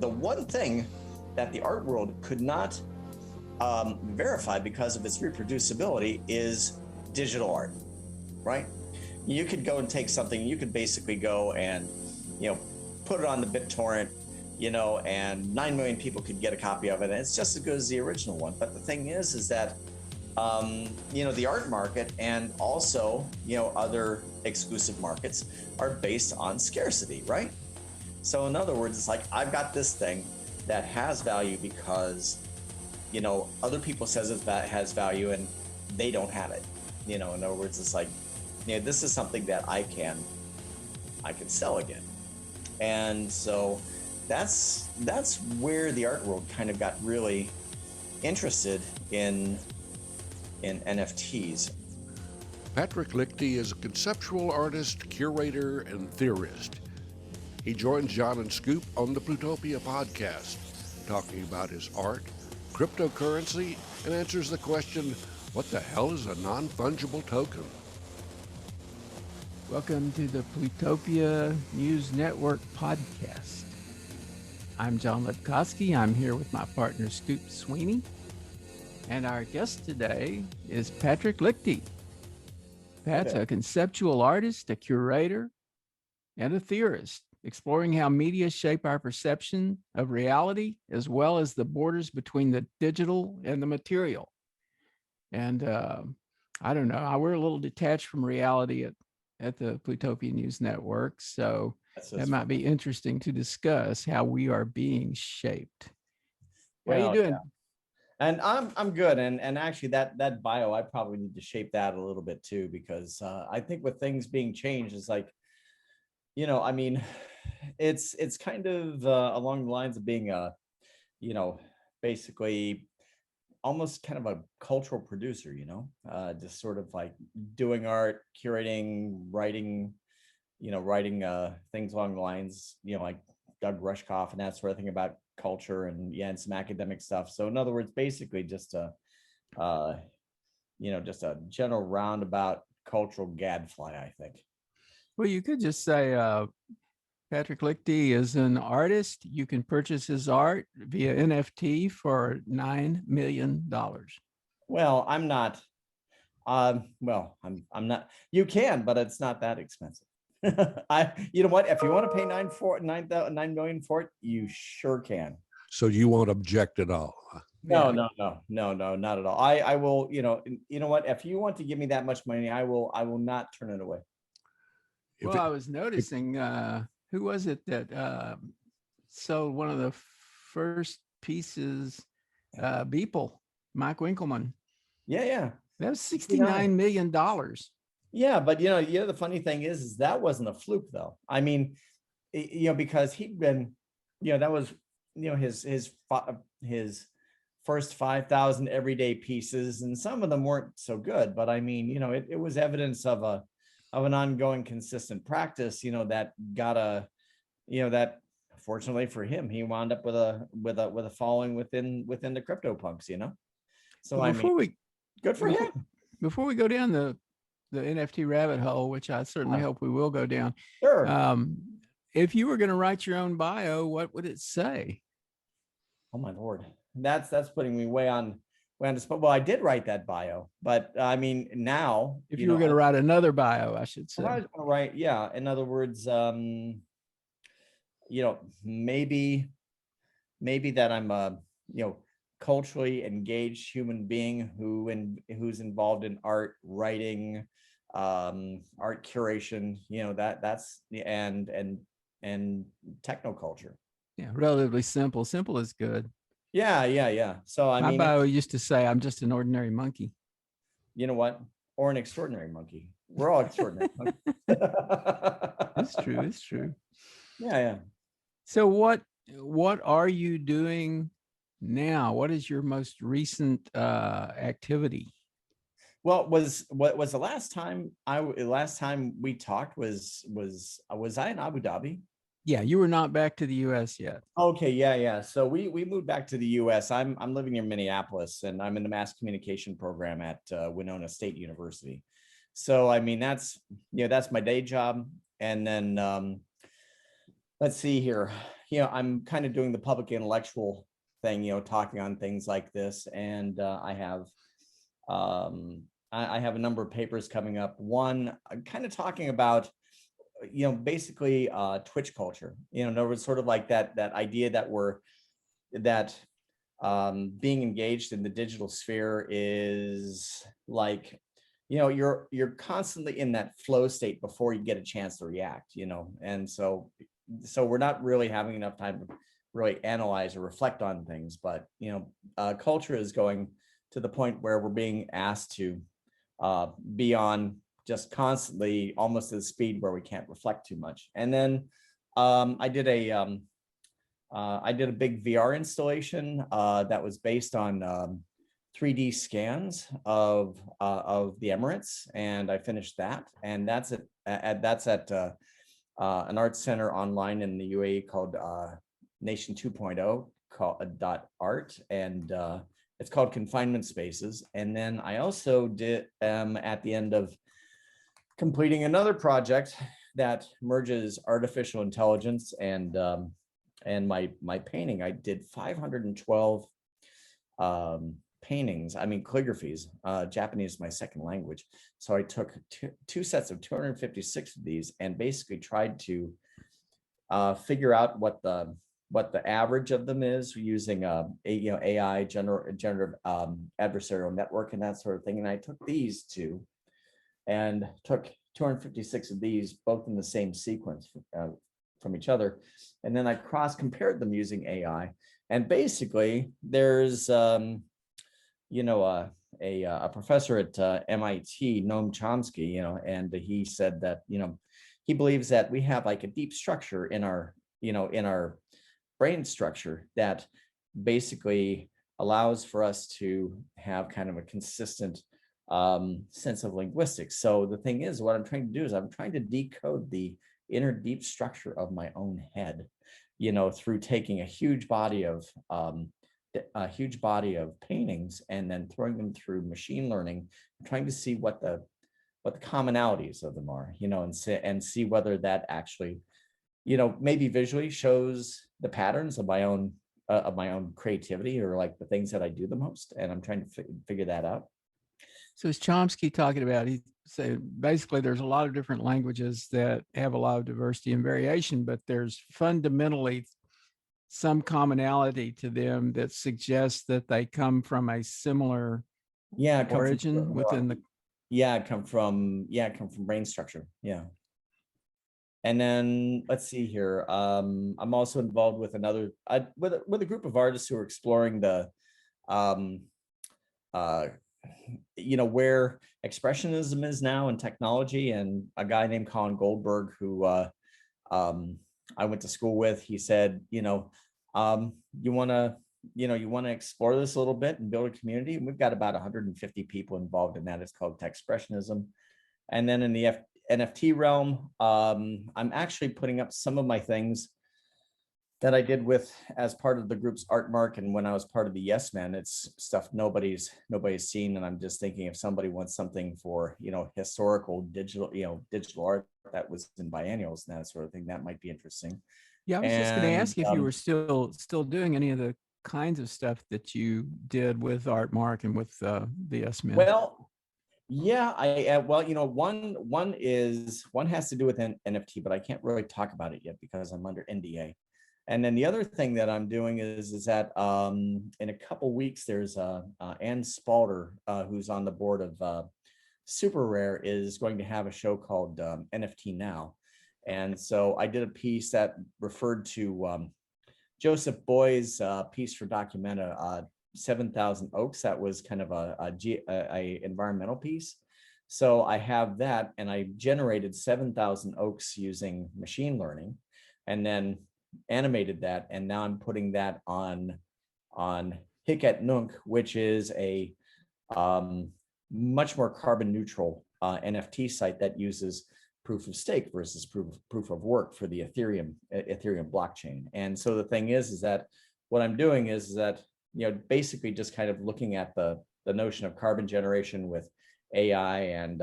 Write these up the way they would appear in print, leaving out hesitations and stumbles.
the one thing that the art world could not verify because of its reproducibility is digital art, right? You could go and take something, you could basically go and, put it on the BitTorrent, and 9 million people could get a copy of it, and it's just as good as the original one. But the thing is that, the art market and also, other exclusive markets are based on scarcity, right? So in other words, it's like, I've got this thing that has value because, other people says it has value and they don't have it. In other words, it's like, this is something that I can sell again. And so that's where the art world kind of got really interested in NFTs. Patrick Lichty is a conceptual artist, curator, and theorist. He joins Jon and Scoop on the Plutopia podcast, talking about his art, cryptocurrency, and answers the question, what the hell is a non-fungible token? Welcome to the Plutopia News Network podcast. I'm John Lepkowski. I'm here with my partner, Scoop Sweeney. And our guest today is Patrick Lichty. Pat's a conceptual artist, a curator, and a theorist, exploring how media shape our perception of reality, as well as the borders between the digital and the material. And I don't know, we're a little detached from reality at the Plutopia News Network, so that might be interesting to discuss how we are being shaped. How are you doing? Yeah. And I'm good. And actually that bio, I probably need to shape that a little bit too, because I think with things being changed, it's like, it's kind of along the lines of being basically almost kind of a cultural producer, just sort of like doing art, curating, writing things along the lines, like Doug Rushkoff and that sort of thing about culture and some academic stuff. So in other words, basically just a general roundabout cultural gadfly, I think. Well, you could just say Patrick Lichty is an artist. You can purchase his art via NFT for $9 million. Well, I'm not. I'm not. You can, but it's not that expensive. You know what? If you want to pay $9 million for it, you sure can. So you won't object at all? No, not at all. I will. You know what? If you want to give me that much money, I will not turn it away. I was noticing. Who was it that sold one of the first pieces? Beeple, Mike Winkelmann. Yeah. That was $69 million. Yeah, but the funny thing is that wasn't a fluke though. I mean, because he'd been, that was, his first 5,000 everyday pieces, and some of them weren't so good. But I mean, it was evidence of an ongoing consistent practice, that got that fortunately for him, he wound up with a following within the CryptoPunks, So good for him. Before we go down the NFT rabbit hole, which I certainly hope we will go down. Sure. If you were going to write your own bio, what would it say? Oh my Lord, that's putting me way on the spot. Well, I did write that bio, but I mean now. If you were going to write another bio, I should say. I was going to write, yeah. In other words, maybe that I'm a culturally engaged human being who's involved in art writing, art curation, that's and technoculture. Yeah, relatively simple. Simple is good. Yeah. So my bio used to say I'm just an ordinary monkey. You know what? Or an extraordinary monkey. We're all extraordinary monkeys. It's true. Yeah. So what are you doing now? What is your most recent activity? Well, was the last time we talked was I in Abu Dhabi? Yeah, you were not back to the US yet. Okay, yeah. So we moved back to the US. I'm living in Minneapolis, and I'm in the mass communication program at Winona State University. So I mean that's my day job. And then let's see here. I'm kind of doing the public intellectual thing, talking on things like this, and I have a number of papers coming up. One, I'm kind of talking about, basically Twitch culture. In other words, sort of like that idea that being engaged in the digital sphere is like, you're constantly in that flow state before you get a chance to react, and so we're not really having enough time to really analyze or reflect on things. But culture is going to the point where we're being asked to be on just constantly, almost at a speed where we can't reflect too much. And then I did a big VR installation that was based on 3D scans of the Emirates, and I finished that. And that's at an art center online in the UAE called Nation 2.0 called .art, and it's called Confinement Spaces. And then I also did at the end of completing another project that merges artificial intelligence and my painting. I did 512 paintings, calligraphies. Japanese is my second language. So I took two sets of 256 of these and basically tried to figure out what the average of them is using AI, generative adversarial network and that sort of thing. And I took these two and took 256 of these, both in the same sequence from each other. And then I cross-compared them using AI. And basically, there's a professor at MIT, Noam Chomsky, and he said that he believes that we have like a deep structure in our brain structure that basically allows for us to have kind of a consistent sense of linguistics. So the thing is, what I'm trying to do is I'm trying to decode the inner deep structure of my own head, through taking a huge body of paintings and then throwing them through machine learning, trying to see what the commonalities of them are, and see whether that actually, maybe visually shows the patterns of my own creativity, or like the things that I do the most. And I'm trying to figure that out. So is Chomsky talking about, he said basically there's a lot of different languages that have a lot of diversity and variation, but there's fundamentally some commonality to them that suggests that they come from a similar origin within the come from brain structure. Yeah. And then let's see here. I'm also involved with with a group of artists who are exploring the where expressionism is now in technology. And a guy named Colin Goldberg, who I went to school with, he said, you want to explore this a little bit and build a community. And we've got about 150 people involved in that. It's called Techspressionism. And then in the NFT realm, I'm actually putting up some of my things that I did as part of the group's art mark. And when I was part of the Yes Men, it's stuff nobody's seen. And I'm just thinking, if somebody wants something for, historical digital art that was in biennials and that sort of thing, that might be interesting. Yeah, I was just going to ask if you were still doing any of the kinds of stuff that you did with Artmark and with the Yes Men. Well, yeah, one has to do with an NFT, but I can't really talk about it yet because I'm under NDA. And then the other thing that I'm doing is that in a couple weeks, there's Ann Spalter, who's on the board of Super Rare, is going to have a show called NFT Now. And so I did a piece that referred to Joseph Boy's piece for Documenta, 7,000 Oaks. That was kind of a environmental piece. So I have that, and I generated 7,000 Oaks using machine learning, and then animated that. And now I'm putting that on Hic Nunc, which is a much more carbon neutral NFT site that uses proof of stake versus proof of work for the Ethereum blockchain. And so the thing is that what I'm doing is that, basically just kind of looking at the notion of carbon generation with AI and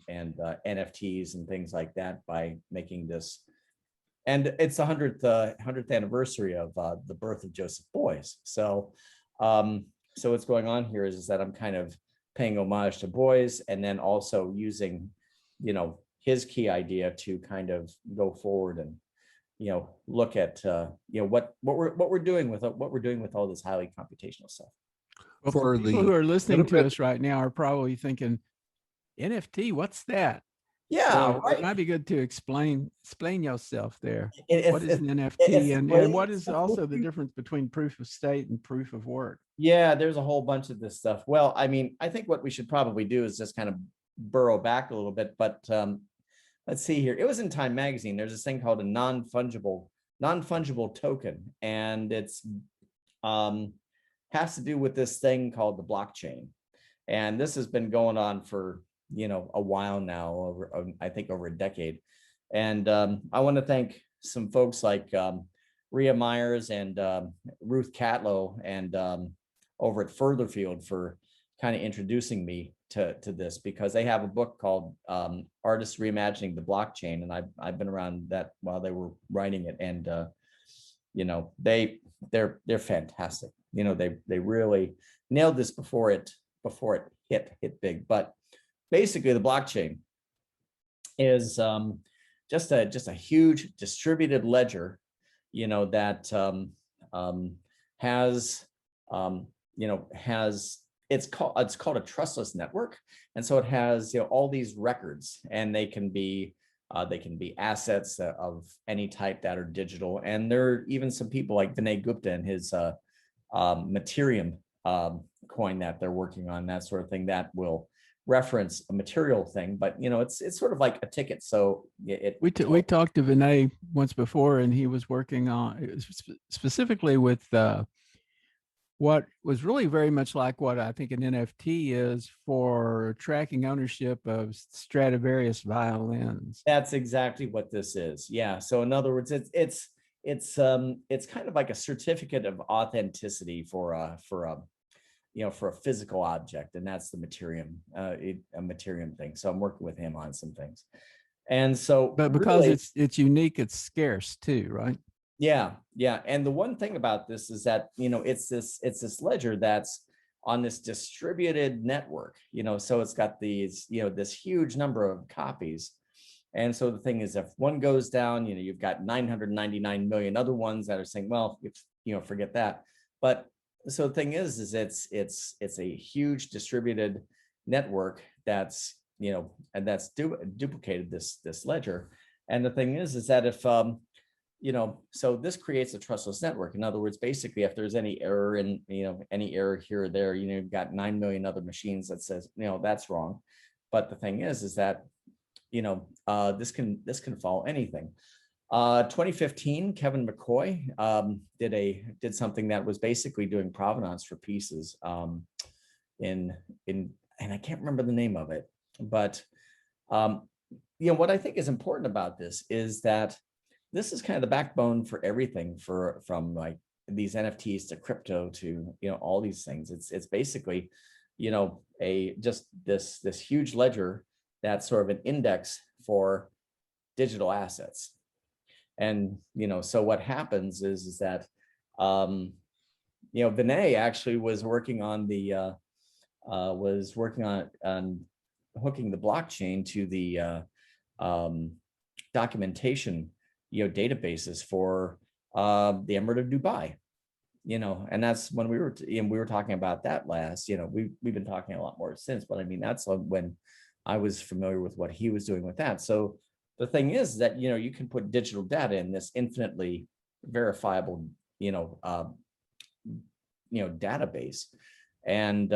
NFTs and things like that, by making this and it's the 100th anniversary of the birth of Joseph Beuys. So what's going on here is that I'm kind of paying homage to Beuys, and then also using, his key idea to kind of go forward and, look at what we're doing with all this highly computational stuff. Well, For people the who are listening to benefit, us right now are probably thinking, NFT, what's that? Yeah, So right. it might be good to explain yourself there. It, What is an it's NFT, and what is it's also the difference between proof of state and proof of work? Yeah, there's a whole bunch of this stuff. Well, I mean, I think what we should probably do is just kind of burrow back a little bit. But let's see here. It was in Time Magazine. There's this thing called a non-fungible token, and it's has to do with this thing called the blockchain. And this has been going on for a while now, I think over a decade. And I want to thank some folks like Rhea Myers and Ruth Catlow and over at Furtherfield for kind of introducing me to this, because they have a book called Artists Reimagining the Blockchain, and I've been around that while they were writing it, and they're fantastic. They really nailed this before it hit big. But basically, the blockchain is just a huge distributed ledger, that has it's called a trustless network, and so it has all these records, and they can be assets of any type that are digital. And there are even some people like Vinay Gupta and his Materium coin that they're working on, that sort of thing, that will reference a material thing, but it's sort of like a ticket. So we talked to Vinay once before, and he was working on specifically with what was really very much like what I think an NFT is for tracking ownership of Stradivarius violins. That's exactly what this is. Yeah. So in other words, it's kind of like a certificate of authenticity for a physical object, and that's the Materium, a Materium thing. So I'm working with him on some things, and so but because really, it's unique, it's scarce too, right? Yeah. And the one thing about this is that it's this ledger that's on this distributed network. So it's got these this huge number of copies. And so the thing is, if one goes down, you've got 999 million other ones that are saying, well, forget that. But so the thing is it's a huge distributed network that's and that's duplicated this ledger. And the thing is that if so this creates a trustless network. In other words, basically, if there's any error in any error here or there, you've got 9 million other machines that says that's wrong. But the thing is that this can follow anything. 2015, Kevin McCoy did something that was basically doing provenance for pieces and I can't remember the name of it, but what I think is important about this is that this is kind of the backbone for everything, from like these NFTs to crypto to all these things. It's basically just this huge ledger that's sort of an index for digital assets. And so what happens is that Vinay actually was working on hooking the blockchain to the documentation databases for the Emirate of Dubai, and that's when we were talking about that last. We've been talking a lot more since, but I mean that's when I was familiar with what he was doing with that. So the thing is that you can put digital data in this infinitely verifiable database, and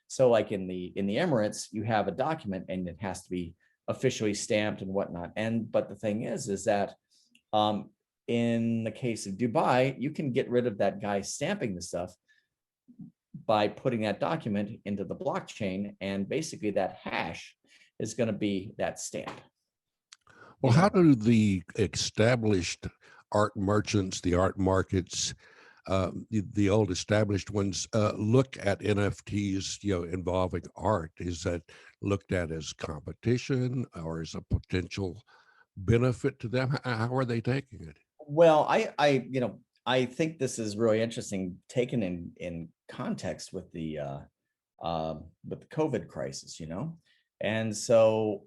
so like in the Emirates, you have a document and it has to be officially stamped and whatnot. But the thing is that in the case of Dubai, you can get rid of that guy stamping the stuff by putting that document into the blockchain, and basically that hash is going to be that stamp. Well, how do the established art merchants, the art markets, the old established ones look at NFTs, involving art? Is that looked at as competition or as a potential benefit to them? How are they taking it? Well, I think this is really interesting, taken in context with the COVID crisis, and so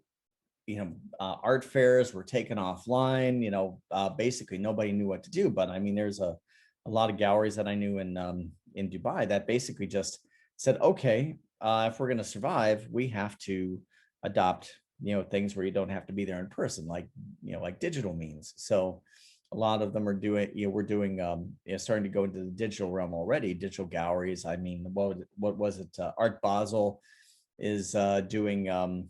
art fairs were taken offline. Basically nobody knew what to do. But I mean, there's a lot of galleries that I knew in Dubai that basically just said, okay, if we're going to survive, we have to adopt things where you don't have to be there in person, like digital means. So a lot of them are doing, we're doing, starting to go into the digital realm already. Digital galleries. I mean, what was it? Art Basel is doing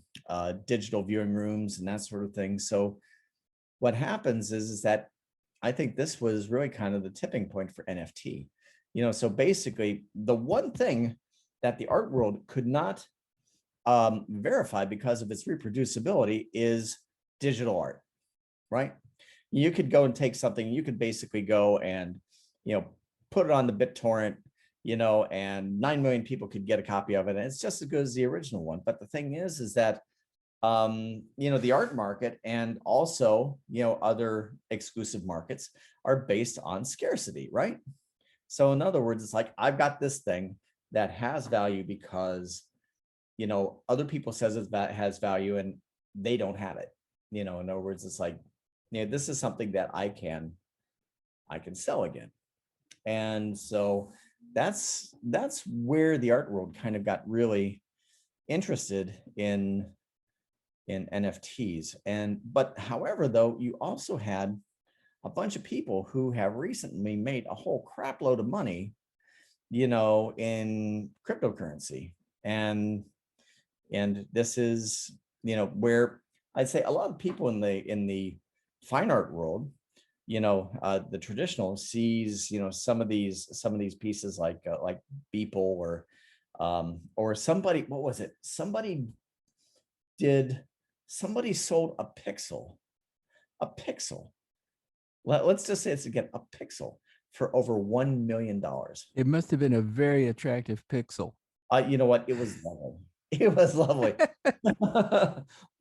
digital viewing rooms and that sort of thing. So what happens is that I think this was really kind of the tipping point for NFT. So basically the one thing that the art world could not verify because of its reproducibility is digital art, right? You could go and take something, you could basically go and, put it on the BitTorrent, and 9 million people could get a copy of it. And it's just as good as the original one. But the thing is that, the art market and also, other exclusive markets are based on scarcity, right? So in other words, it's like, I've got this thing that has value because, other people says it has value and they don't have it. In other words, it's like, this is something that I can sell again. And so that's where the art world kind of got really interested in NFTs. But however, though, you also had a bunch of people who have recently made a whole crap load of money, in cryptocurrency. And this is, where I'd say a lot of people in the fine art world, the traditional sees, some of these pieces like Beeple or somebody, what was it? Somebody sold a pixel. Let's just say it's again a pixel for over $1 million. It must have been a very attractive pixel. You know what? It was lovely. It was lovely.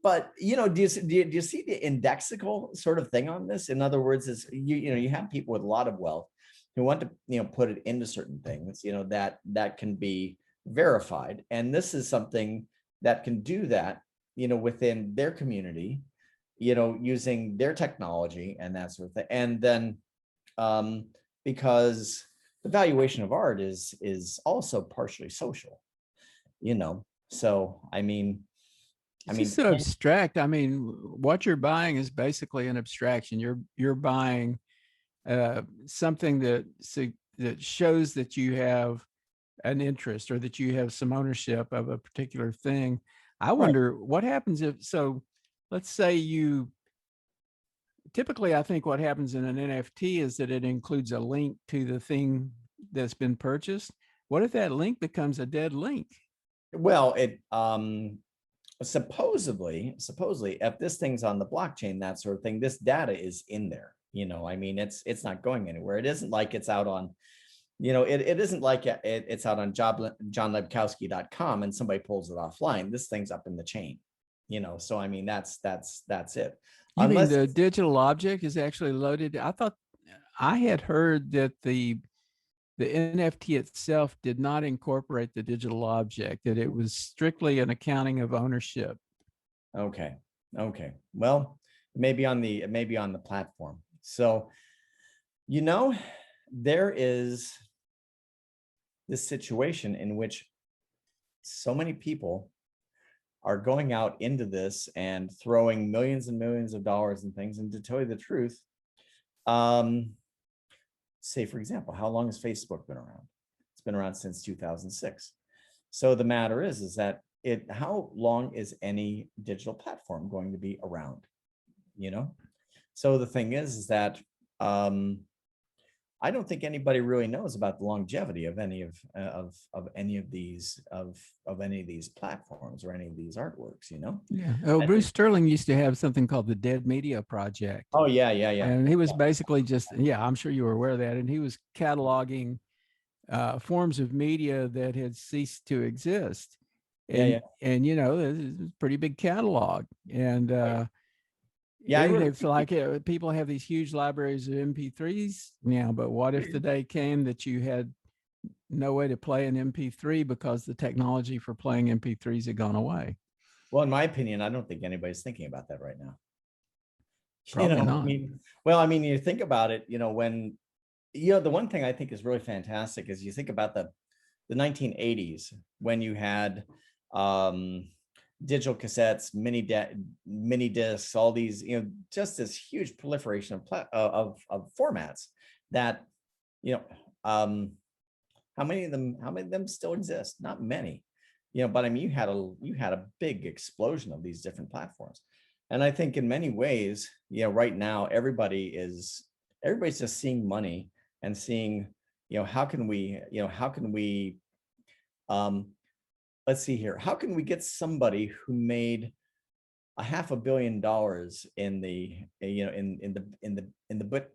But do you see the indexical sort of thing on this? In other words, is you have people with a lot of wealth who want to put it into certain things that can be verified, and this is something that can do that within their community, using their technology and that sort of thing. And then because the valuation of art is also partially social, so I mean it's so abstract. I mean, what you're buying is basically an abstraction. You're buying something that shows that you have an interest or that you have some ownership of a particular thing. I wonder what happens let's say typically, I think what happens in an NFT is that it includes a link to the thing that's been purchased. What if that link becomes a dead link? Well, it supposedly, if this thing's on the blockchain, that sort of thing, this data is in there. I mean, it's not going anywhere. It isn't like it's out on, it isn't like it's out on johnlebkowski.com and somebody pulls it offline. This thing's up in the chain, so I mean, that's it. You mean the digital object is actually loaded? I thought I had heard that the NFT itself did not incorporate the digital object, that it was strictly an accounting of ownership. Okay. Well, maybe on the platform. So, there is this situation in which so many people are going out into this and throwing millions and millions of dollars and things. And to tell you the truth, say, for example, how long has Facebook been around? It's been around since 2006. So the matter is that how long is any digital platform going to be around? So the thing is that I don't think anybody really knows about the longevity of any of any of these platforms or any of these artworks. Yeah. Oh, Bruce Sterling used to have something called the Dead Media Project. Oh yeah. And he was basically just I'm sure you were aware of that. And he was cataloging forms of media that had ceased to exist. And it's a pretty big catalog. And Yeah, I wrote. It's like people have these huge libraries of MP3s now, but what if the day came that you had no way to play an MP3 because the technology for playing MP3s had gone away? Well, in my opinion, I don't think anybody's thinking about that right now. Probably I not. mean, you think about it, when, the one thing I think is really fantastic is you think about the 1980s when you had digital cassettes, mini discs, all these, just this huge proliferation of formats that, how many of them still exist? Not many, but I mean, you had a big explosion of these different platforms. And I think in many ways, right now, everybody's just seeing money and seeing, how can we, let's see here, how can we get somebody who made $500 million in the,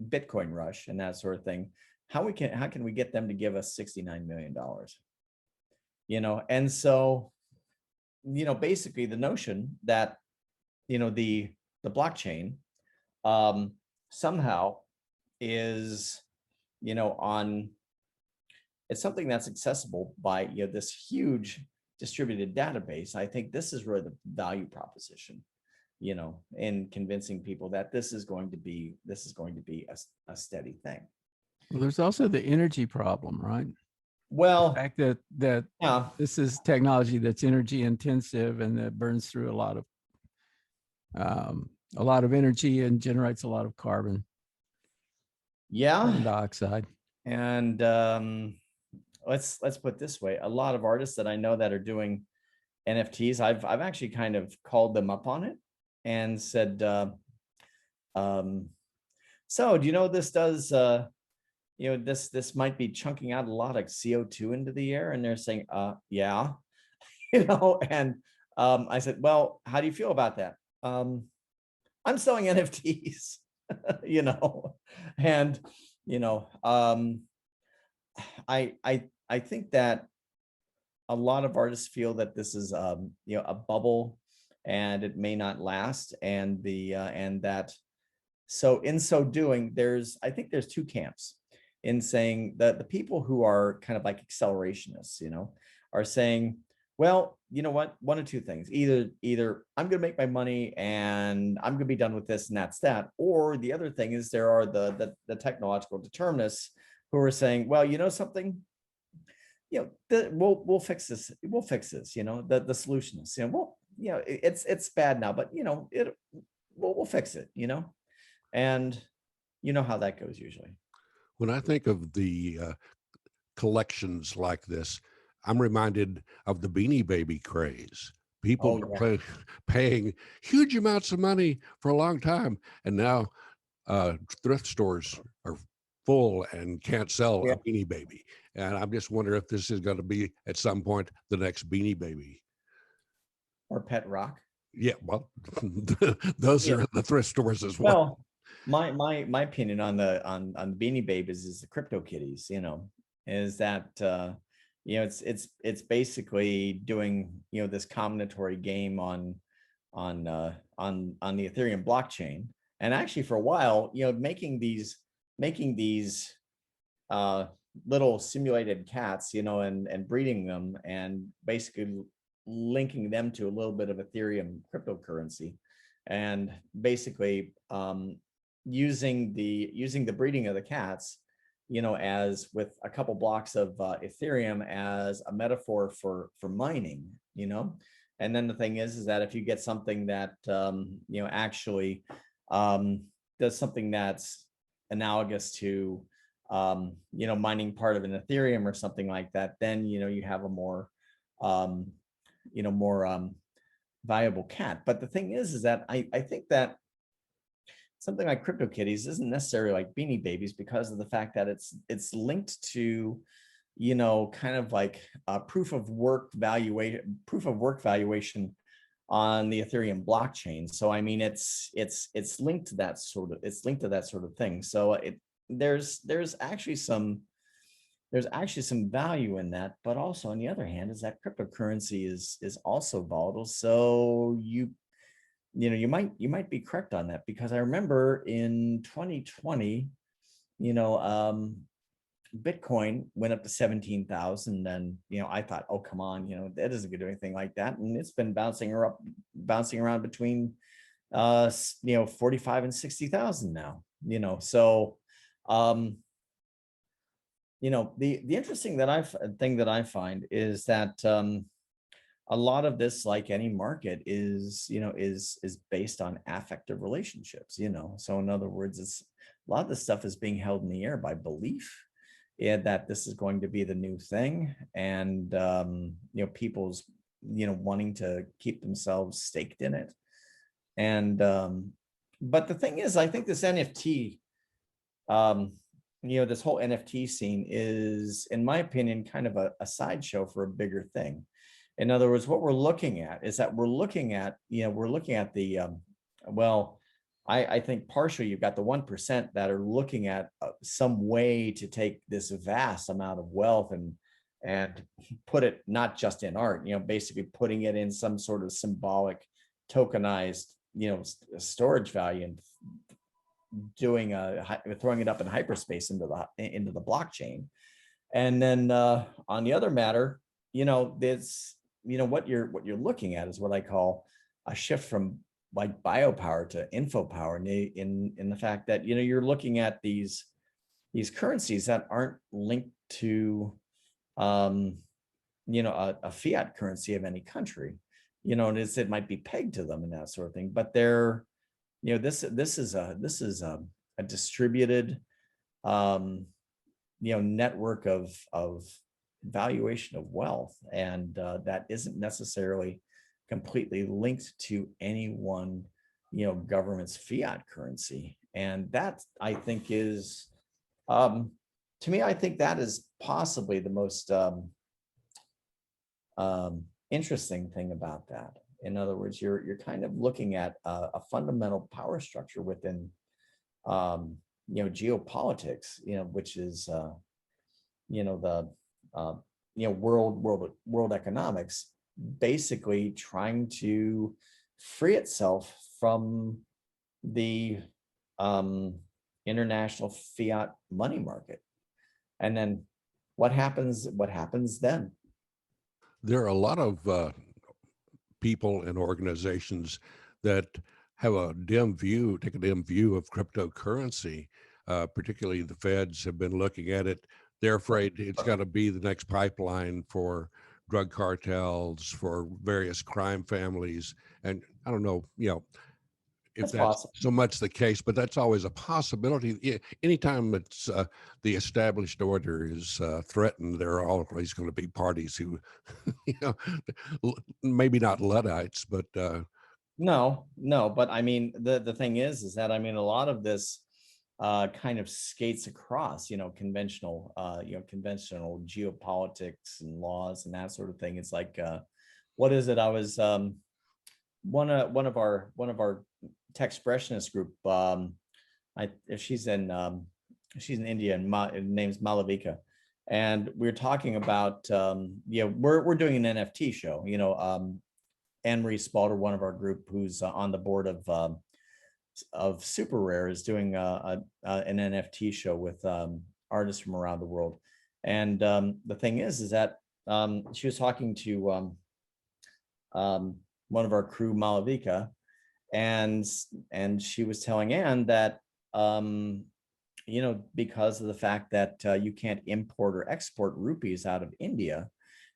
Bitcoin rush and that sort of thing? How can we get them to give us $69 million? And so, basically the notion that, the blockchain somehow is, on, it's something that's accessible by, this huge distributed database. I think this is really the value proposition, in convincing people that this is going to be a steady thing. Well, there's also the energy problem, right? Well, the fact that yeah, this is technology that's energy intensive and that burns through a lot of energy and generates a lot of carbon dioxide. And let's put it this way: a lot of artists that I know that are doing NFTs, I've actually kind of called them up on it and said, so do you know this does? This might be chunking out a lot of CO2 into the air, and they're saying, yeah, and I said, well, how do you feel about that? I'm selling NFTs, and I think that a lot of artists feel that this is a bubble and it may not last, and that so in so doing, I think there's two camps in saying that the people who are kind of like accelerationists, are saying, well, you know what, one of two things: either I'm going to make my money and I'm going to be done with this and that's that, or the other thing is there are the technological determinists who are saying, well, something, we'll fix this, the solution is, it's bad now, but we'll fix it, and you know how that goes usually. When I think of the collections like this, I'm reminded of the Beanie Baby craze. People are paying huge amounts of money for a long time, and now thrift stores are full and can't sell a Beanie Baby. And I'm just wondering if this is going to be at some point the next Beanie Baby or Pet Rock. Yeah, well, those are the thrift stores as well. Well, my opinion on the Beanie Babies is the crypto kitties. Is that it's basically doing this combinatory game on the Ethereum blockchain, and actually for a while making these little simulated cats, and breeding them and basically linking them to a little bit of Ethereum cryptocurrency, and basically using the breeding of the cats, as with a couple blocks of Ethereum as a metaphor for mining, and then the thing is that if you get something that actually does something that's analogous to mining part of an Ethereum or something like that, then you have a more valuable cat. But the thing is that I think that something like CryptoKitties isn't necessarily like Beanie Babies, because of the fact that it's linked to kind of like a proof of work valuation on the Ethereum blockchain. So I mean, it's linked to that sort of thing. So there's actually some value in that, but also on the other hand is that cryptocurrency is also volatile. So you might be correct on that, because I remember in 2020, you know, Bitcoin went up to 17,000. And, I thought, oh, come on, that isn't going to do anything like that. And it's been bouncing around between, 45 and 60,000 now, so, the interesting thing that I find is that, a lot of this, like any market, is based on affective relationships, so in other words, it's a lot of this stuff is being held in the air by belief, that this is going to be the new thing. And people's wanting to keep themselves staked in it. And but the thing is, I think this NFT, this whole NFT scene is, in my opinion, kind of a sideshow for a bigger thing. In other words, what we're looking at is that we're looking at the, well, I think partially you've got the 1% that are looking at some way to take this vast amount of wealth and put it not just in art, basically putting it in some sort of symbolic tokenized, storage value, and throwing it up in hyperspace into the blockchain. And then on the other matter, this, what you're looking at is what I call a shift from like biopower to info power, in the fact that you're looking at these currencies that aren't linked to a fiat currency of any country, and it might be pegged to them and that sort of thing, but they're this is a distributed network of valuation of wealth, and that isn't necessarily completely linked to any one government's fiat currency. And that, I think, is to me, I think that is possibly the most interesting thing about that. In other words, you're kind of looking at a fundamental power structure within geopolitics, which is the world economics, basically trying to free itself from the international fiat money market. And then what happens then? There are a lot of people and organizations that have a dim view of cryptocurrency. Particularly the feds have been looking at it. They're afraid it's going to be the next pipeline for drug cartels, for various crime families. And I don't know, if that's so much the case, but that's always a possibility. Anytime it's the established order is threatened, there are always going to be parties who, maybe not Luddites, but no. But I mean, the thing is that, I mean, a lot of this kind of skates across, conventional geopolitics and laws and that sort of thing. It's like, what is it? I was one of our tech expressionist group. She's in India, and her name's Malavika, and we're talking about we're doing an NFT show. Anne-Marie Spalter, one of our group, who's on the board of Super Rare, is doing an NFT show with artists from around the world. And the thing is that she was talking to one of our crew, Malavika, and she was telling Anne that because of the fact that you can't import or export rupees out of India,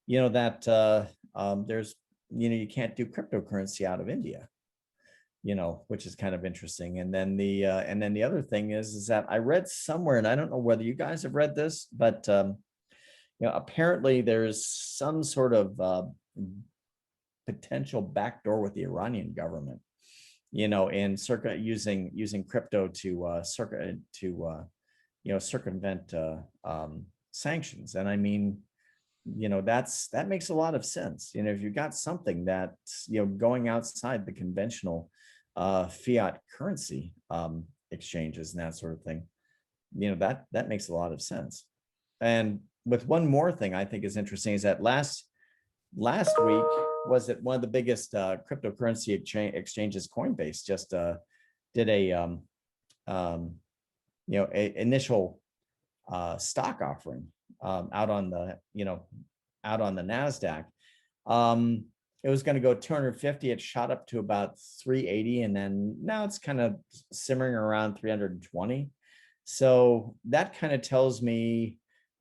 that there's you can't do cryptocurrency out of India, which is kind of interesting. And then the other thing is that I read somewhere, and I don't know whether you guys have read this, but apparently there's some sort of potential backdoor with the Iranian government, in using crypto to circumvent sanctions. And I mean, that makes a lot of sense. If you've got something that's going outside the conventional fiat currency exchanges and that sort of thing, that makes a lot of sense. And with one more thing I think is interesting is that last week was that one of the biggest cryptocurrency exchanges, Coinbase, just did a initial stock offering out on the NASDAQ. It was going to go 250. It shot up to about 380, and then now it's kind of simmering around 320. So that kind of tells me,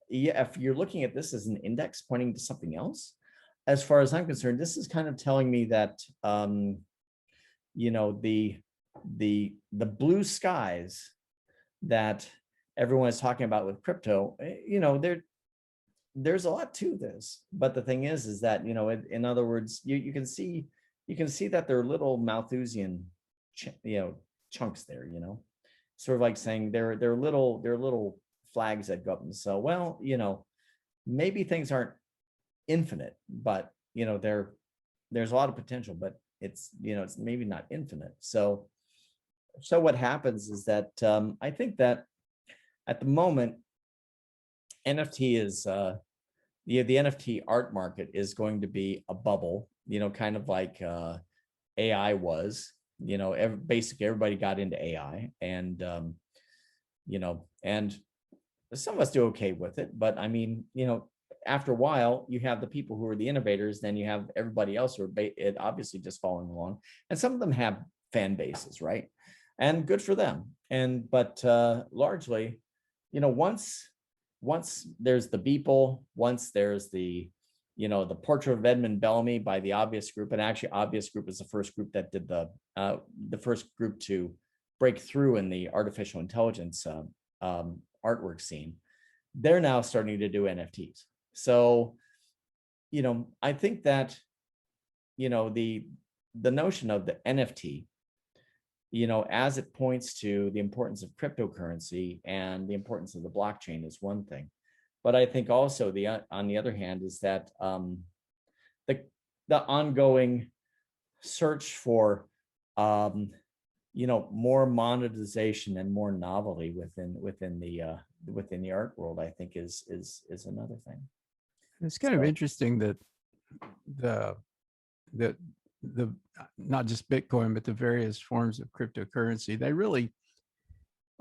yeah, if you're looking at this as an index pointing to something else, as far as I'm concerned, this is kind of telling me that the blue skies that everyone is talking about with crypto, there's a lot to this. But the thing is that, in other words, you can see that there are little Malthusian chunks there, sort of like saying they're little flags that go up. And so, well, maybe things aren't infinite, but there's a lot of potential, but it's maybe not infinite. So what happens is that I think that at the moment, NFT is the NFT art market is going to be a bubble, kind of like AI was. Basically everybody got into AI, and and some of us do okay with it, but I mean, after a while, you have the people who are the innovators, then you have everybody else who are obviously just following along, and some of them have fan bases, right? And good for them. But largely, once there's the Beeple, once there's the Portrait of Edmund Bellamy by the Obvious Group, and actually Obvious Group is the first group that did the first group to break through in the artificial intelligence artwork scene. They're now starting to do NFTs. So, I think that, the notion of the NFT, as it points to the importance of cryptocurrency and the importance of the blockchain is one thing. But I think also on the other hand is that the ongoing search for more monetization and more novelty within the art world, I think is another thing. It's kind of interesting that the not just Bitcoin, but the various forms of cryptocurrency, they really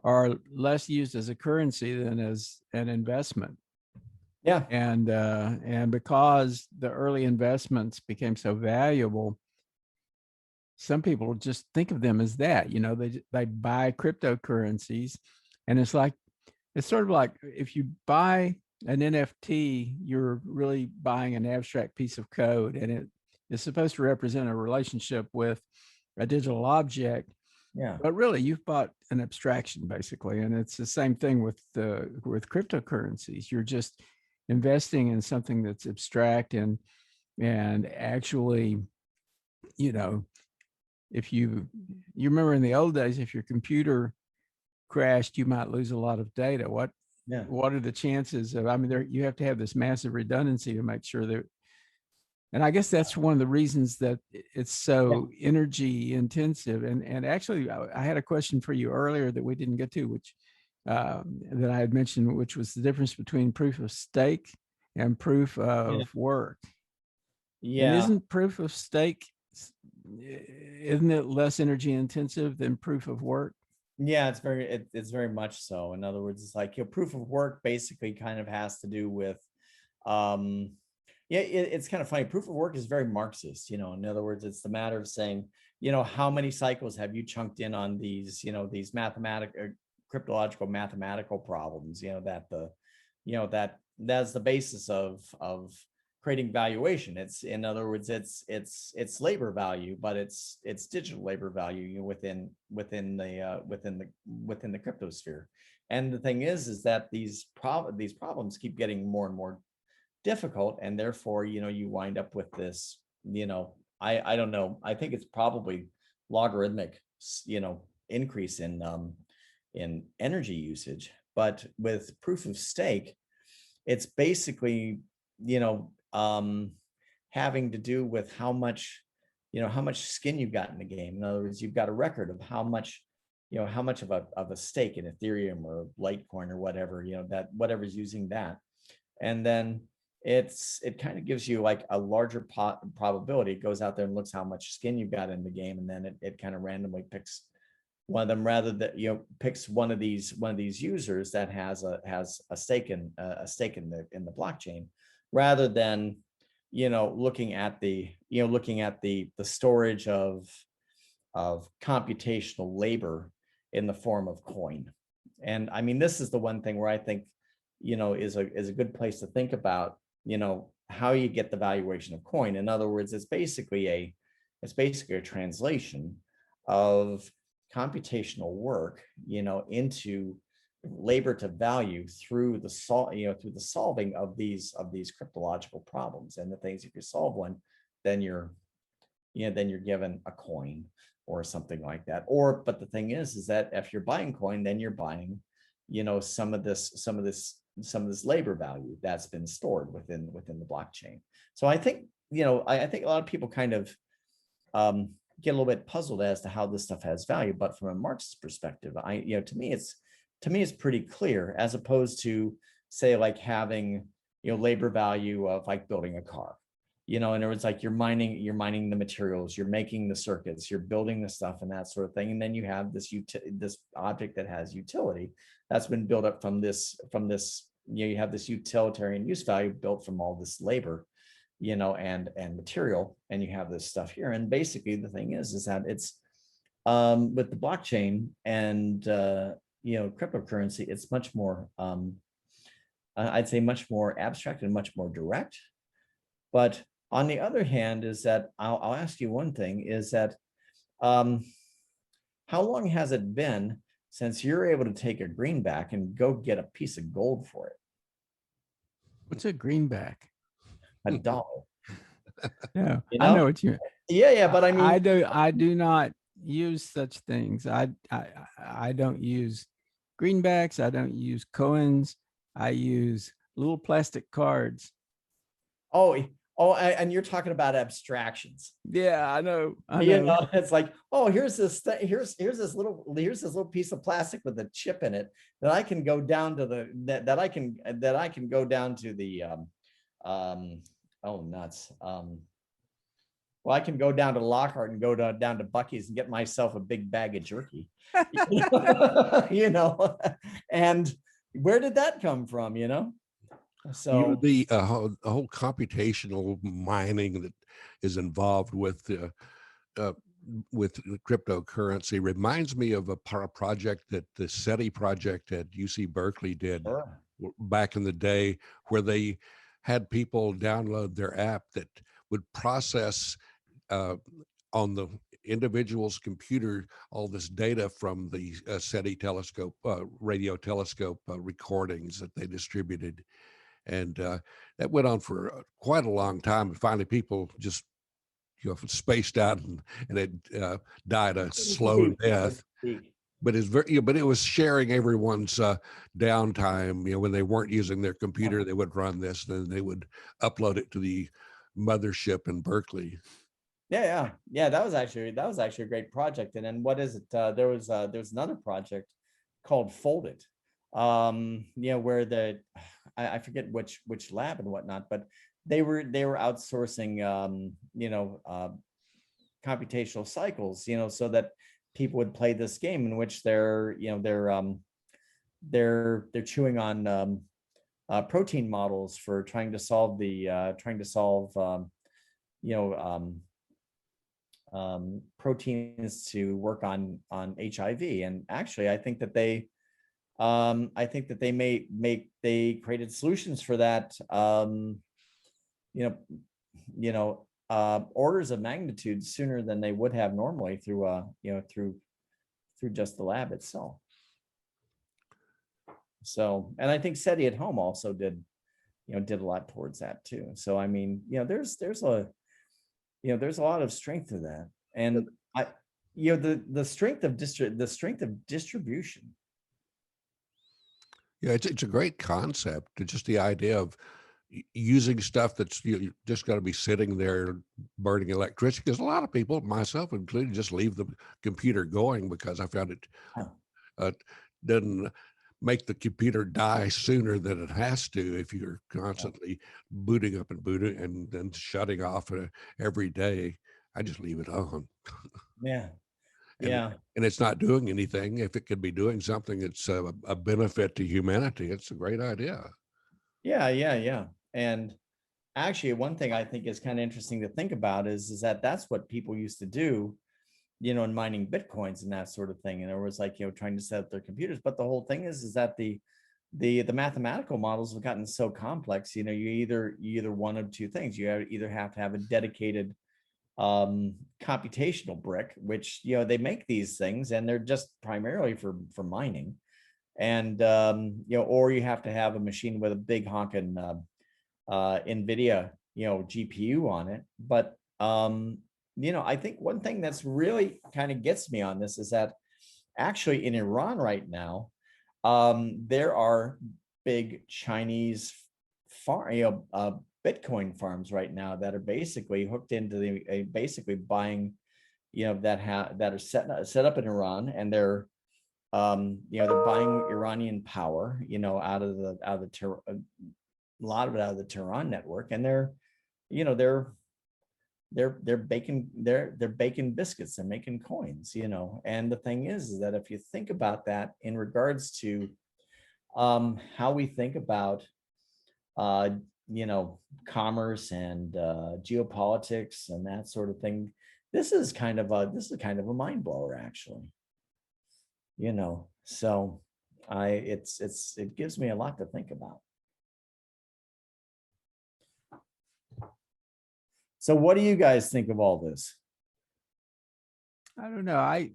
are less used as a currency than as an investment. Yeah. And because the early investments became so valuable, some people just think of them as that. They buy cryptocurrencies, and it's sort of like if you buy an NFT, you're really buying an abstract piece of code, and it is supposed to represent a relationship with a digital object. Yeah. But really, you've bought an abstraction basically, and it's the same thing with cryptocurrencies. You're just investing in something that's abstract and actually, if you remember in the old days, if your computer crashed, you might lose a lot of data. What are the chances of, you have to have this massive redundancy to make sure that, and I guess that's one of the reasons that it's so energy intensive. And actually, I had a question for you earlier that we didn't get to, which that I had mentioned, which was the difference between proof of stake and proof of work. Yeah. And isn't proof of stake, isn't it less energy intensive than proof of work? Yeah, it's very much so. In other words, it's like proof of work basically kind of has to do with it's kind of funny. Proof of work is very Marxist, in other words, it's the matter of saying, how many cycles have you chunked in on these, these cryptological mathematical problems, that's the basis of creating valuation. It's, in other words, it's labor value, but it's digital labor value, within the cryptosphere. And the thing is that these problems keep getting more and more difficult, and therefore you wind up with this, I don't know, I think it's probably logarithmic increase in energy usage. But with proof of stake, it's basically having to do with how much skin you've got in the game. In other words, you've got a record of how much of a stake in Ethereum or Litecoin or whatever, that whatever's using that. And then it kind of gives you like a larger probability. It goes out there and looks how much skin you got in the game, and then it kind of randomly picks one of them, rather that picks one of these users that has a stake in the blockchain, rather than looking at the storage of computational labor in the form of coin. And I mean, this is the one thing where I think is a good place to think about how you get the valuation of coin. In other words, it's basically a translation of computational work into labor to value through the solving of these cryptological problems. And the things, if you solve one, then you're given a coin or something like that. But the thing is that if you're buying coin, then you're buying some of this labor value that's been stored within the blockchain. So I think I think a lot of people kind of get a little bit puzzled as to how this stuff has value. But from a Marxist perspective, to me it's pretty clear, as opposed to, say, like having labor value of like building a car. In other words, like you're mining the materials, you're making the circuits, you're building the stuff and that sort of thing. And then you have this object that has utility that's been built up from this, you have this utilitarian use value built from all this labor, and material, and you have this stuff here. And basically the thing is that it's with the blockchain and cryptocurrency, it's much more I'd say much more abstract and much more direct. But on the other hand, is that I'll ask you one thing, is that how long has it been since you're able to take a greenback and go get a piece of gold for it? What's a greenback? $1. Yeah, I know what you mean. Yeah, but I mean, I do not use such things. I don't use greenbacks. I don't use coins. I use little plastic cards. And you're talking about abstractions. Yeah, I know. It's like, here's this little piece of plastic with a chip in it that I can go down to that I can go down to the nuts. Well, I can go down to Lockhart and go down to Buc-ee's and get myself a big bag of jerky. And where did that come from? So the whole computational mining that is involved with cryptocurrency reminds me of a project that the SETI project at UC Berkeley did back in the day, where they had people download their app that would process on the individual's computer all this data from the SETI telescope, radio telescope recordings that they distributed. And that went on for quite a long time. And finally, people just spaced out and it died a slow death. But it was sharing everyone's downtime. When they weren't using their computer, they would run this, and then they would upload it to the mothership in Berkeley. Yeah. That was actually a great project. And then what is it? There was another project called Fold It, where I forget which lab and whatnot, but they were outsourcing computational cycles, so that people would play this game in which they're chewing on protein models for trying to solve proteins to work on HIV. And actually, I think that they created solutions for that, orders of magnitude sooner than they would have normally through just the lab itself. So, and I think SETI at home also did a lot towards that too. So I mean, there's a lot of strength to that, and the strength of distribution. Yeah, it's a great concept. It's just the idea of using stuff that's just got to be sitting there burning electricity. Because a lot of people, myself included, just leave the computer going because I found it doesn't make the computer die sooner than it has to if you're constantly booting up and booting and then shutting off every day. I just leave it on. Yeah. and Yeah. and it's not doing anything. If it could be doing something that's a benefit to humanity, it's a great idea. Yeah. Yeah. Yeah. And actually, one thing I think is kind of interesting to think about is that that's what people used to do, in mining Bitcoins and that sort of thing. And it was like, trying to set up their computers. But the whole thing is that the mathematical models have gotten so complex. You either one of two things. You either have to have a dedicated computational brick, which they make these things and they're just primarily for mining, and or you have to have a machine with a big honking NVIDIA GPU on it. But I think one thing that's really kind of gets me on this is that actually in Iran right now, there are big Chinese Bitcoin farms right now that are basically hooked into the basically buying, that are set up in Iran, and they're they're buying Iranian power, out of the a lot of it out of the Tehran network, and they're baking biscuits, they're making coins, and the thing is that if you think about that in regards to how we think about commerce and geopolitics and that sort of thing, this is kind of a mind blower, actually. So it gives me a lot to think about. So what do you guys think of all this? I don't know. I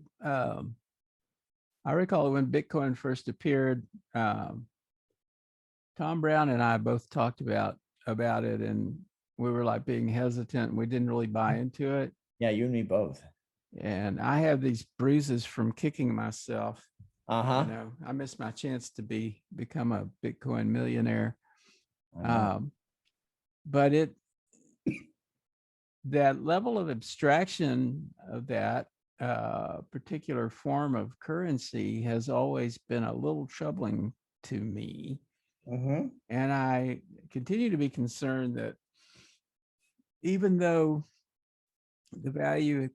recall when Bitcoin first appeared, Tom Brown and I both talked about it, and we were like being hesitant. We didn't really buy into it. Yeah, you and me both. And I have these bruises from kicking myself. Uh-huh. I missed my chance to become a Bitcoin millionaire. But that level of abstraction of that particular form of currency has always been a little troubling to me. Mm-hmm. And I continue to be concerned that even though the value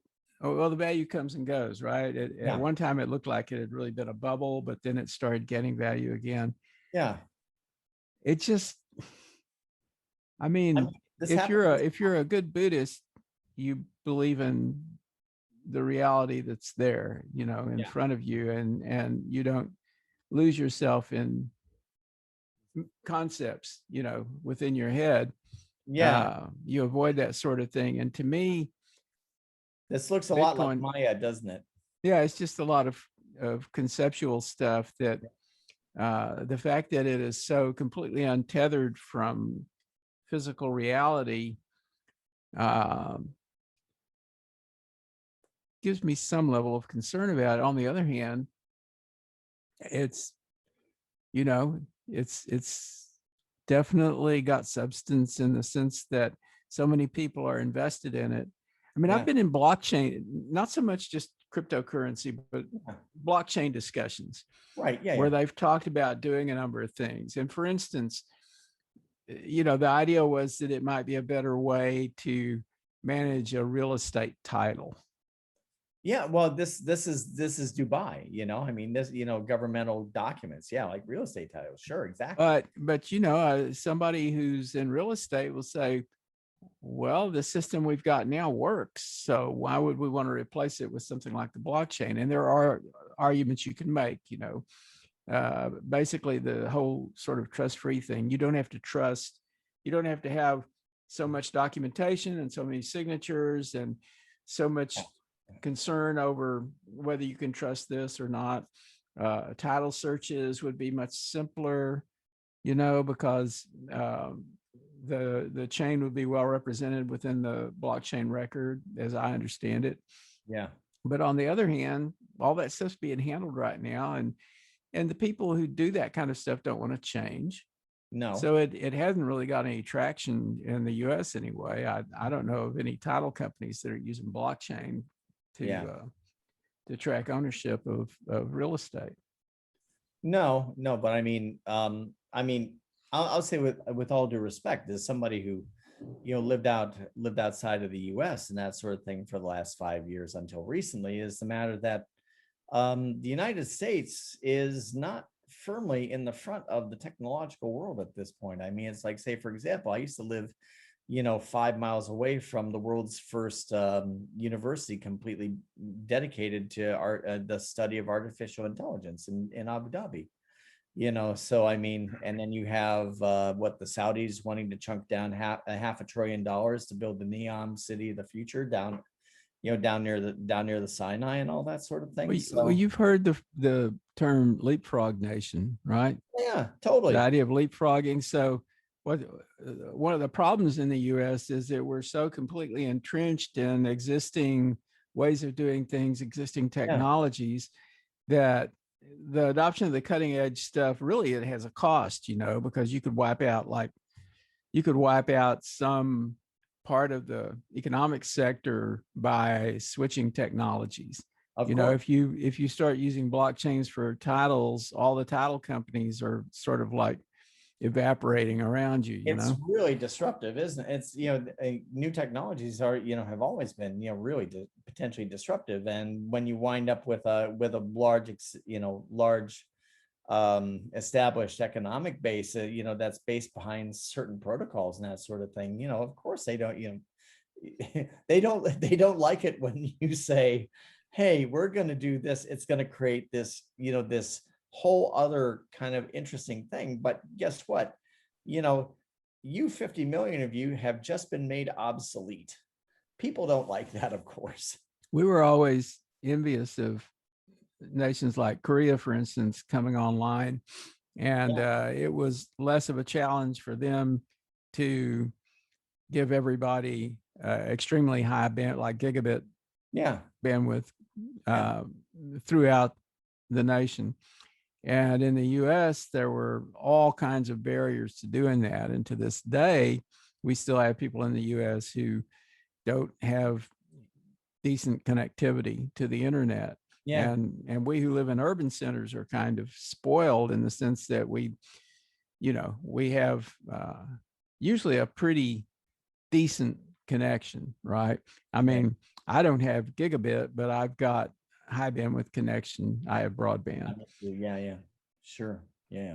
comes and goes, right? At one time, it looked like it had really been a bubble, but then it started getting value again. Yeah. It just, I mean, if you're a good Buddhist, you believe in the reality that's there, in front of you, and you don't lose yourself in concepts, within your head. Yeah. You avoid that sort of thing. And to me, this looks a lot like Maya, doesn't it? Yeah, it's just a lot of conceptual stuff that the fact that it is so completely untethered from physical reality gives me some level of concern about it. On the other hand, it's definitely got substance in the sense that so many people are invested in it. I mean, I've been in blockchain, not so much just cryptocurrency, but blockchain discussions, right? Where they've talked about doing a number of things. And for instance, the idea was that it might be a better way to manage a real estate title. Yeah, well, this is Dubai, I mean, this, governmental documents, like real estate titles. Sure, exactly. But somebody who's in real estate will say, well, the system we've got now works, so why would we want to replace it with something like the blockchain? And there are arguments you can make, basically the whole sort of trust-free thing. You don't have to trust, you don't have to have so much documentation and so many signatures and so much concern over whether you can trust this or not. Title searches would be much simpler, because the chain would be well represented within the blockchain record, as I understand it. Yeah. But on the other hand, all that stuff's being handled right now, and the people who do that kind of stuff don't want to change. No. So it hasn't really got any traction in the US anyway. I don't know of any title companies that are using blockchain to track ownership of real estate. No, but I'll say with all due respect, as somebody who, lived outside of the U.S. and that sort of thing for the last 5 years until recently, is the matter that the United States is not firmly in the front of the technological world at this point. I mean, it's like, say, for example, I used to live, 5 miles away from the world's first university completely dedicated to the study of artificial intelligence in Abu Dhabi. So I mean, and then you have what the Saudis wanting to chunk down half $1 trillion to build the neon city of the future down, down near the Sinai and all that sort of thing. Well, So you've heard the term leapfrog nation, right? yeah, The totally. idea of leapfrogging. So, what one of the problems in the U.S. is that we're so completely entrenched in existing ways of doing things, existing Yeah, technologies, that the adoption of the cutting edge stuff really it has a cost, because you could wipe out some part of the economic sector by switching technologies. of course. If you start using blockchains for titles, all the title companies are sort of like evaporating around you, It's really disruptive, isn't it? It's, new technologies are, have always been, really potentially disruptive. And when you wind up with a large, large established economic base, that's based behind certain protocols and that sort of thing, of course they don't, they don't like it when you say, hey, we're going to do this. It's going to create this, this whole other kind of interesting thing. But guess what? You know, you 50 million of you have just been made obsolete. People don't like that, of course. We were always envious of nations like Korea, for instance, coming online. And it was less of a challenge for them to give everybody extremely high band, like gigabit Yeah. bandwidth Yeah. throughout the nation. And in the US, there were all kinds of barriers to doing that. And to this day, we still have people in the US who don't have decent connectivity to the internet. Yeah. And we who live in urban centers are kind of spoiled in the sense that we have usually a pretty decent connection, right? I mean, I don't have gigabit, but I've got high bandwidth connection. I have broadband. Yeah. Sure. Yeah.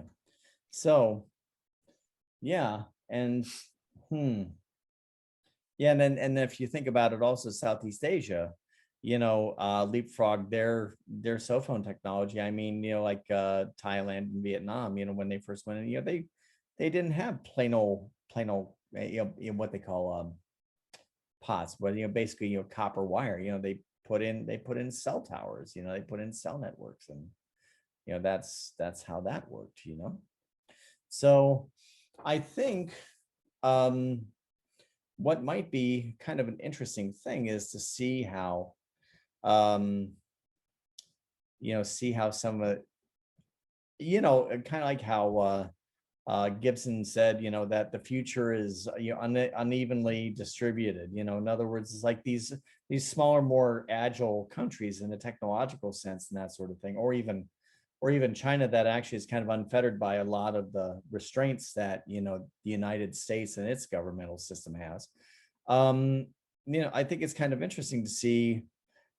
So, yeah. And, yeah. And then if you think about it, also Southeast Asia, leapfrog their cell phone technology. I mean, like Thailand and Vietnam, when they first went in, they didn't have plain old, what they call POTS, but basically copper wire. They put in cell towers. They put in cell networks, and that's how that worked. So I think what might be kind of an interesting thing is to see how see how some of kind of like how Gibson said, that the future is unevenly distributed. In other words, it's like these smaller, more agile countries in a technological sense and that sort of thing, or even China, that actually is kind of unfettered by a lot of the restraints that the United States and its governmental system has. I think it's kind of interesting to see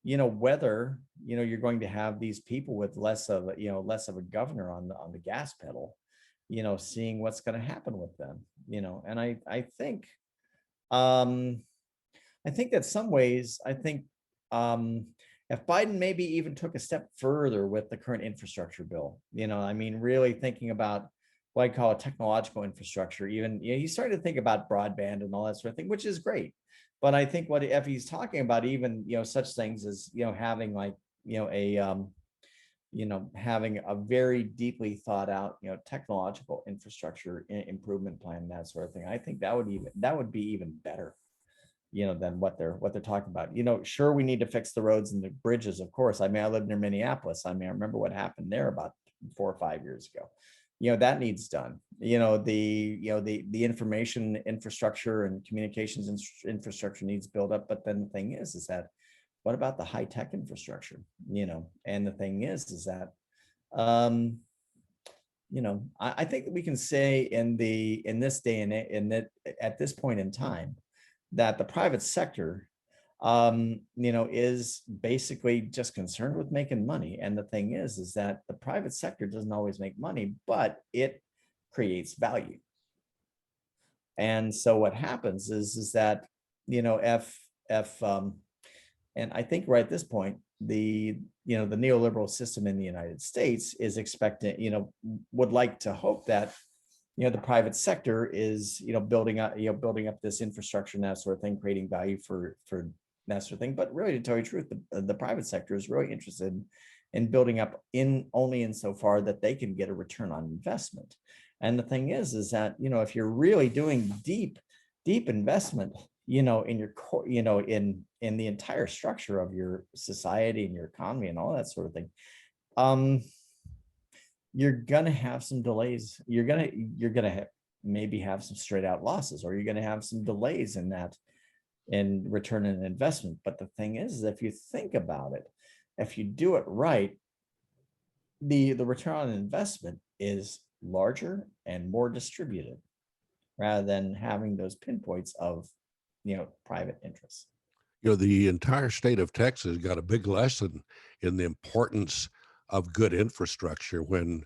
whether you're going to have these people with less of a governor on the gas pedal, seeing what's going to happen with them. And I think that some ways, if Biden maybe even took a step further with the current infrastructure bill, I mean, really thinking about what I call a technological infrastructure, even he's starting to think about broadband and all that sort of thing, which is great. But I think what if he's talking about even such things as having like having a very deeply thought out technological infrastructure improvement plan, that sort of thing, I think that would be even better than what they're talking about. Sure, we need to fix the roads and the bridges, of course. I mean, I lived near Minneapolis. I mean, I remember what happened there about 4 or 5 years ago. That needs done. The information infrastructure and communications infrastructure needs built up. But then the thing is that what about the high tech infrastructure? And the thing is that I think that we can say in this day and in that at this point in time that the private sector is basically just concerned with making money. And the thing is that the private sector doesn't always make money, but it creates value. And so what happens is that, if and I think right at this point, the neoliberal system in the United States is expecting, would like to hope that, the private sector is, building up this infrastructure and that sort of thing, creating value for that sort of thing. But really, to tell you the truth, the private sector is really interested in building up only insofar that they can get a return on investment. And the thing is that, if you're really doing deep investment, in your core, in the entire structure of your society and your economy and all that sort of thing, you're gonna have some delays. You're gonna maybe have some straight out losses, or you're gonna have some delays in that, in return on investment. But the thing is if you think about it, if you do it right, the return on investment is larger and more distributed, rather than having those pinpoints of private interests. The entire state of Texas got a big lesson in the importance of good infrastructure when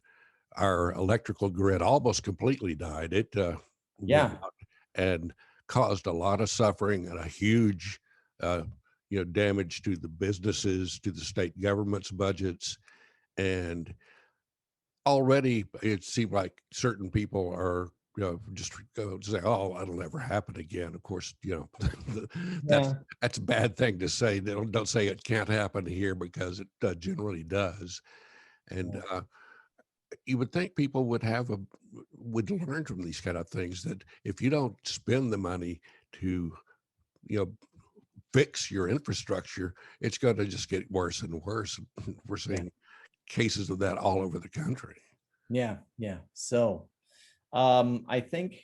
our electrical grid almost completely died. It went out and caused a lot of suffering and a huge damage to the businesses, to the state government's budgets. And already it seemed like certain people are just say, oh, that'll never happen again. Of course, that's a bad thing to say. Don't say it can't happen here, because it generally does. And you would think people would learn from these kind of things, that if you don't spend the money to fix your infrastructure, it's going to just get worse and worse. We're seeing cases of that all over the country. Yeah. So I think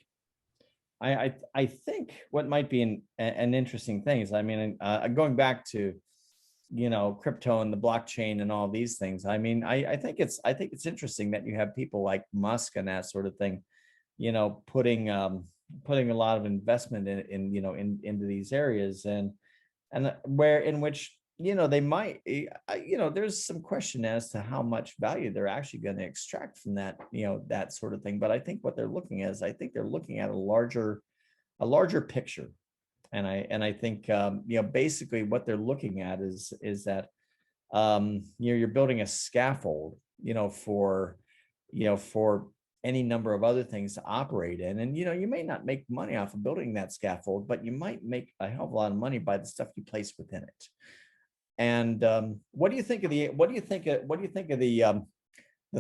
what might be an interesting thing is, going back to crypto and the blockchain and all these things. I think it's interesting that you have people like Musk and that sort of thing, putting a lot of investment into these areas, and in which they might, there's some question as to how much value they're actually going to extract from that, that sort of thing. But I think what they're looking at a larger picture. And I think, basically what they're looking at is that, you're building a scaffold, for any number of other things to operate in. And, you may not make money off of building that scaffold, but you might make a hell of a lot of money by the stuff you place within it. And what do you think of the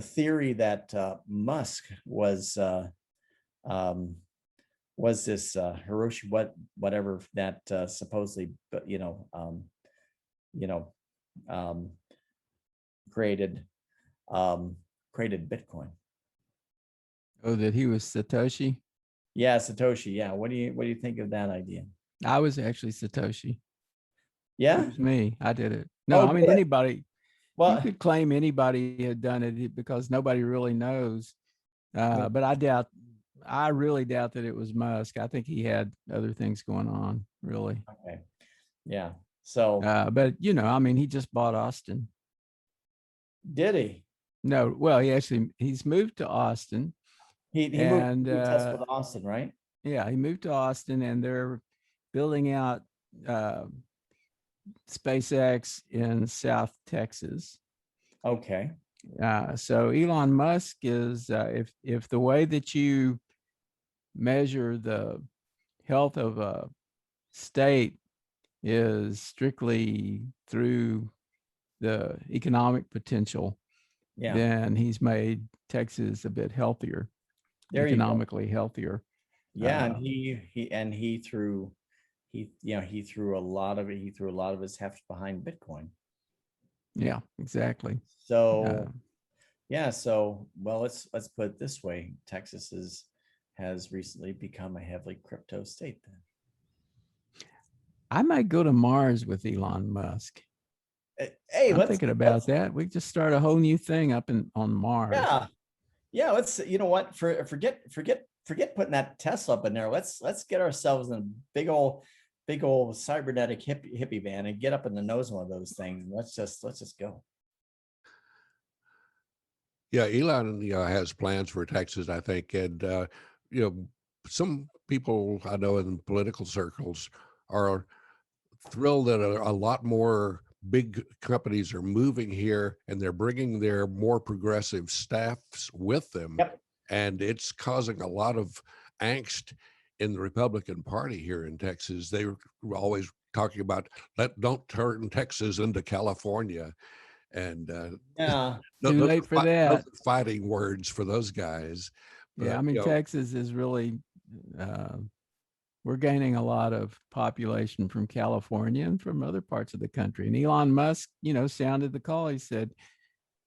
theory that Musk was this Hiroshi whatever that supposedly created Bitcoin? Oh, that he was Satoshi? Yeah, Satoshi. Yeah. What do you think of that idea? I was actually Satoshi. Yeah, it was me. I did it. No, good. Anybody. Well, you could claim anybody had done it, because nobody really knows. But I really doubt that it was Musk. I think he had other things going on, really. Okay. Yeah. So, but he just bought Austin. Did he? No. Well, he's moved to Austin. He moved to test with Austin, right? Yeah, he moved to Austin, and they're building out SpaceX in South Texas. Okay. So Elon Musk is, if the way that you measure the health of a state is strictly through the economic potential, then he's made Texas a bit healthier, economically healthier. Yeah, and he threw a lot of his heft behind Bitcoin. Yeah, exactly. So well, let's put it this way: Texas has recently become a heavily crypto state. Then I might go to Mars with Elon Musk. Hey, I'm thinking about that. We just start a whole new thing up on Mars. Yeah, let's, you know what, forget putting that Tesla up in there. Let's get ourselves in a big old cybernetic hippie van and get up in the nose of one of those things. And let's just go. Yeah, Elon, has plans for Texas, I think, and you know, some people I know in political circles are thrilled that a lot more big companies are moving here and they're bringing their more progressive staffs with them, Yep. and it's causing a lot of angst in the Republican Party here in Texas. They were always talking about don't turn Texas into California, and Yeah. Too those late for those that. are fighting words for those guys. Yeah, But I mean, Texas is really, uh, we're gaining a lot of population from California and from other parts of the country. And Elon Musk, sounded the call. He said,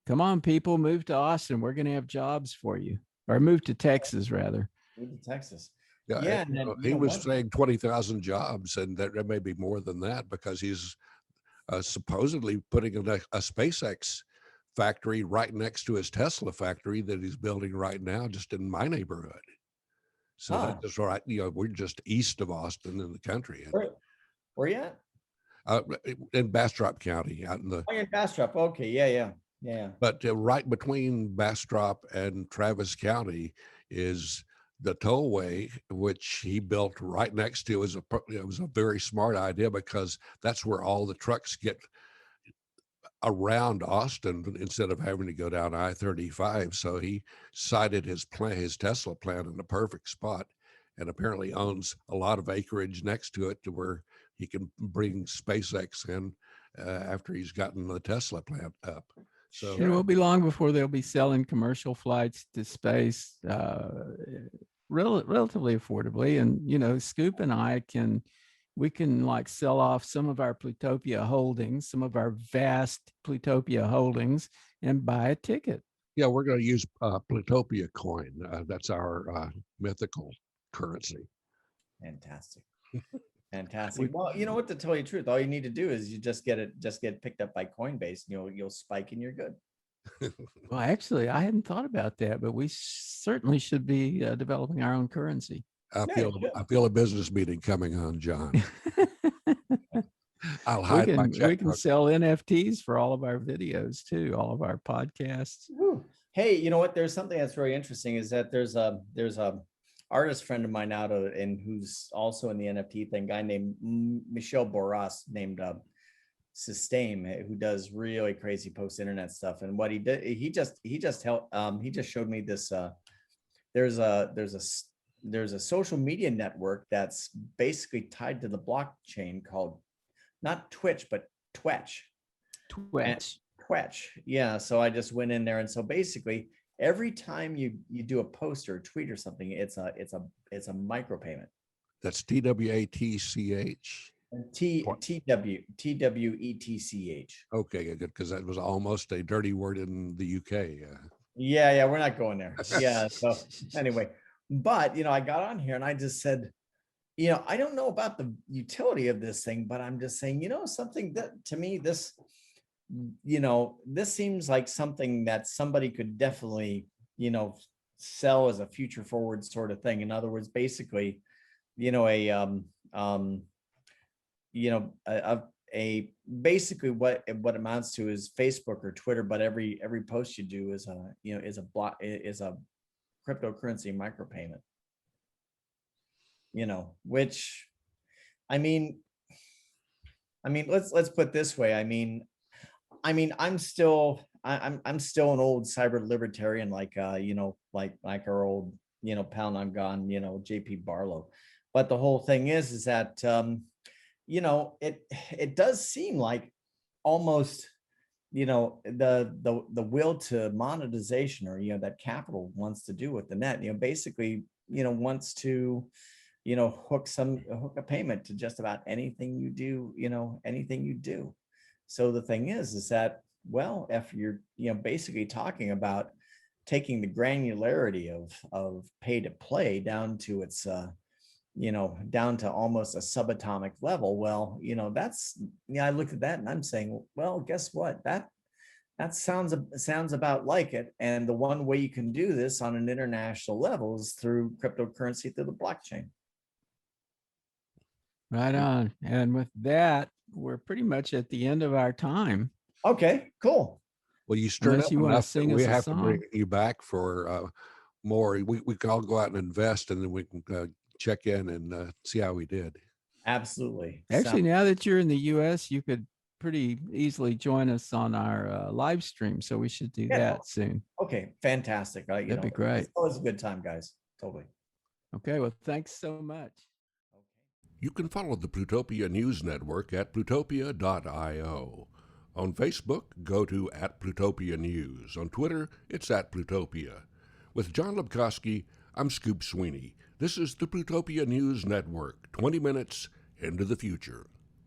come on, people, move to Austin. We're going to have jobs for you, or move to Texas, rather. Move to Texas. yeah, Yeah. And then, you he know was what? saying 20,000 jobs, and that may be more than that because he's supposedly putting a SpaceX factory right next to his Tesla factory that he's building right now, just in my neighborhood. So Huh. that's right. We're just east of Austin in the country, and Where you at? in Bastrop County, out in the. Oh, you're in Bastrop. Okay. Yeah. But right between Bastrop and Travis County is the tollway, which he built right next to. It was a very smart idea because that's where all the trucks get around Austin instead of having to go down I-35. So he sited his Tesla plant in the perfect spot, and apparently owns a lot of acreage next to it to where he can bring SpaceX in after he's gotten the Tesla plant up. So It won't be long before they'll be selling commercial flights to space relatively affordably. And, Scoop and I we can like sell off some of our Plutopia holdings, some of our vast Plutopia holdings, and buy a ticket. yeah, we're going to use Plutopia coin. That's our mythical currency. Fantastic. Fantastic. We, Well, you know what, to tell you the truth, all you need to do is you just get picked up by Coinbase, and you'll spike and you're good. well, actually, I hadn't thought about that, but we certainly should be developing our own currency. I Yeah, feel you I feel a business meeting coming on, John. I'll we hide my can checkbook. sell NFTs for all of our videos too, all of our podcasts. Woo. Hey, you know what? There's something that's really interesting is that there's a artist friend of mine out of, and who's also in the NFT thing, guy named Michel Boras, named Sustain, who does really crazy post internet stuff. And what he did, he just showed me this. There's a social media network that's basically tied to the blockchain called not Twitch, but Twetch. Twetch. Yeah. So I just went in there, and so basically every time you do a post or a tweet or something, it's a micropayment. That's TWATCH. TWETCH. Okay, good, because that was almost a dirty word in the UK. Yeah, we're not going there. Yeah. So anyway, but I got on here and I just said, I don't know about the utility of this thing, but I'm just saying, something that to me, this seems like something that somebody could definitely, sell as a future forward sort of thing. In other words, basically, basically what it amounts to is Facebook or Twitter, but every post you do is a cryptocurrency micropayment. Which let's put it this way. I'm still an old cyber libertarian, like like our old pal I'm gone, JP Barlow. But the whole thing is that it does seem like almost the will to monetization, or that capital wants to do with the net, basically wants to hook a payment to just about anything you do, anything you do. So the thing is that, well, if you're basically talking about taking the granularity of pay to play down to its down to almost a subatomic level, well, that's I looked at that and I'm saying, well, guess what, That sounds about like it. And the one way you can do this on an international level is through cryptocurrency through the blockchain. Right on. And with that, we're pretty much at the end of our time. Okay, cool. Well, you stirred Unless up you want to enough that sing we us a have to bring song. you back for more. We can all go out and invest, and then we can check in and see how we did. Absolutely. Actually, now that you're in the US, you could pretty easily join us on our live stream. So we should do that soon. Okay, fantastic. That'd be great. It's always a good time, guys. Totally. Okay, well, thanks so much. You can follow the Plutopia News Network at plutopia.io. On Facebook, go to @Plutopia News. On Twitter, it's @Plutopia. With Jon Lebkowski, I'm Scoop Sweeney. This is the Plutopia News Network, 20 minutes into the future.